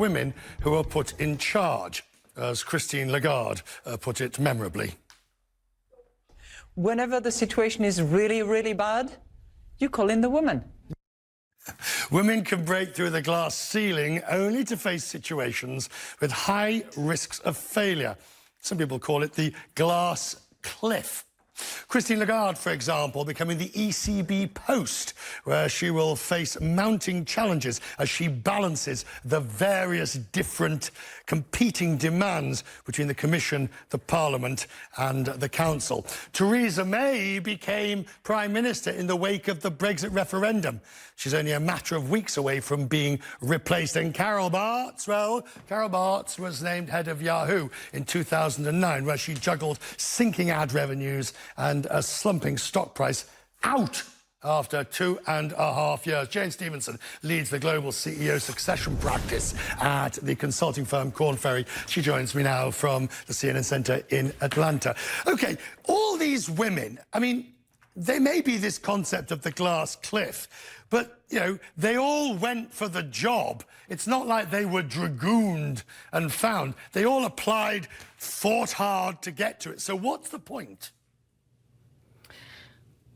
women who are put in charge, as Christine Lagarde put it memorably. Whenever the situation is really, really bad, you call in the woman. Women can break through the glass ceiling only to face situations with high risks of failure. Some people call it the glass cliff. Christine Lagarde, for example, becoming the ECB post, where she will face mounting challenges as she balances the various different competing demands between the Commission, the Parliament and the Council. Theresa May became Prime Minister in the wake of the Brexit referendum. She's only a matter of weeks away from being replaced. And Carol Bartz, well, Carol Bartz was named head of Yahoo in 2009, where she juggled sinking ad revenues and a slumping stock price out after 2.5 years. Jane Stevenson leads the global CEO succession practice at the consulting firm Korn Ferry. She joins me now from the CNN Centre in Atlanta. OK, all these women, I mean, there may be this concept of the glass cliff, but, you know, they all went for the job. It's not like they were dragooned and found. They all applied, fought hard to get to it. So what's the point?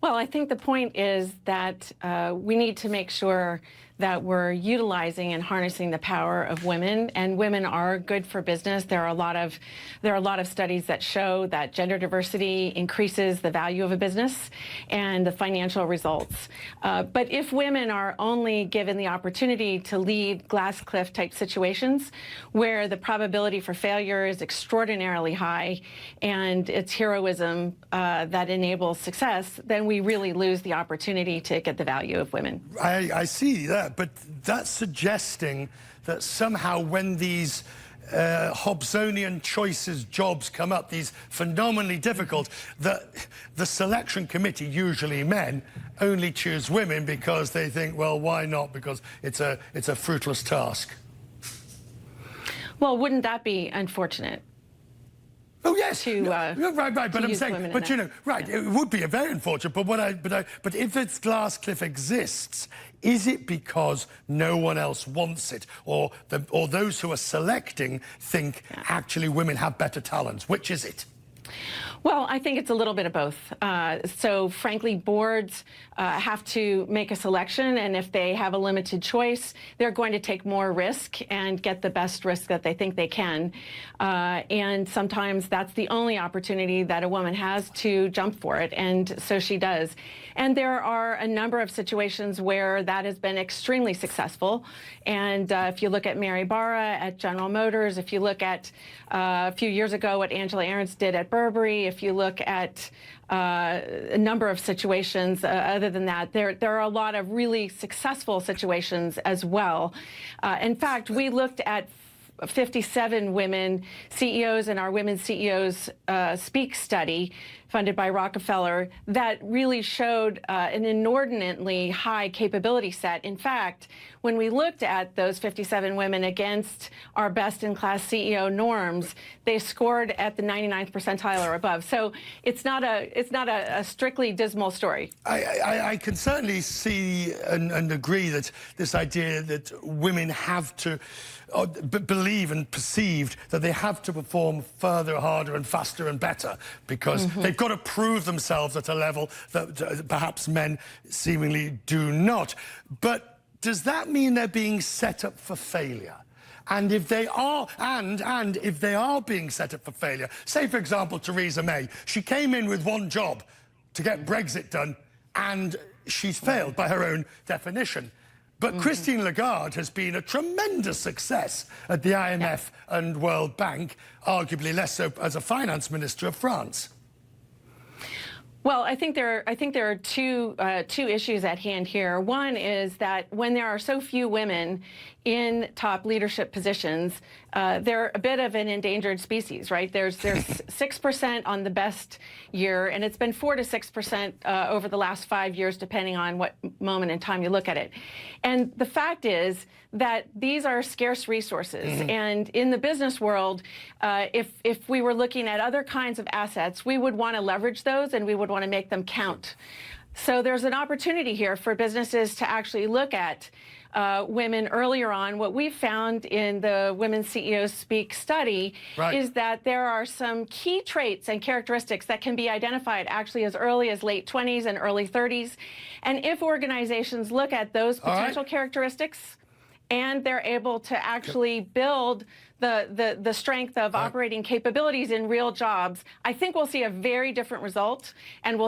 Well, I think the point is that we need to make sure that we're utilizing and harnessing the power of women, and women are good for business. There are a lot of studies that show that gender diversity increases the value of a business and the financial results. But if women are only given the opportunity to lead glass cliff type situations where the probability for failure is extraordinarily high and it's heroism that enables success, then we really lose the opportunity to get the value of women. I see that. But that's suggesting that somehow when these Hobbesian choices jobs come up, these phenomenally difficult, that the selection committee, usually men, only choose women because they think, well, why not? Because it's a fruitless task. Well, wouldn't that be unfortunate? Oh yes, right. But I'm saying, but you know, right, it would be a very unfortunate. But if its glass cliff exists, is it because no one else wants it, or those who are selecting think actually women have better talents? Which is it? Well, I think it's a little bit of both. So, frankly, boards have to make a selection, and if they have a limited choice, they're going to take more risk and get the best risk that they think they can. And sometimes that's the only opportunity that a woman has to jump for it, and so she does. And there are a number of situations where that has been extremely successful. And if you look at Mary Barra at General Motors, if you look at a few years ago what Angela Ahrendts did at Burberry, if you look at a number of situations other than that, there are a lot of really successful situations as well. In fact, we looked at 57 women CEOs in our Women CEOs Speak study funded by Rockefeller that really showed an inordinately high capability set. In fact, when we looked at those 57 women against our best-in-class CEO norms, they scored at the 99th percentile or above. So it's not a strictly dismal story. I can certainly see and agree that this idea that women have to believe and perceived that they have to perform further, harder and faster and better because they've got to prove themselves at a level that perhaps men seemingly do not. But does that mean they're being set up for failure? And if they are, and if they are being set up for failure, say, for example, Theresa May, she came in with one job to get Brexit done, and she's failed by her own definition. But Christine Lagarde has been a tremendous success at the IMF and World Bank, arguably less so as a finance minister of France. Well, I think there are two issues at hand here. One is that when there are so few women in top leadership positions, they're a bit of an endangered species, right? There's 6% on the best year, and it's been 4 to 6% over the last 5 years, depending on what moment in time you look at it. And the fact is that these are scarce resources. And in the business world, if we were looking at other kinds of assets, we would want to leverage those and we would want to make them count. So there's an opportunity here for businesses to actually look at women earlier on, what we found in the Women CEOs Speak study is that there are some key traits and characteristics that can be identified actually as early as late 20s and early 30s. And if organizations look at those potential characteristics, and they're able to actually build the strength of operating capabilities in real jobs, I think we'll see a very different result, and we'll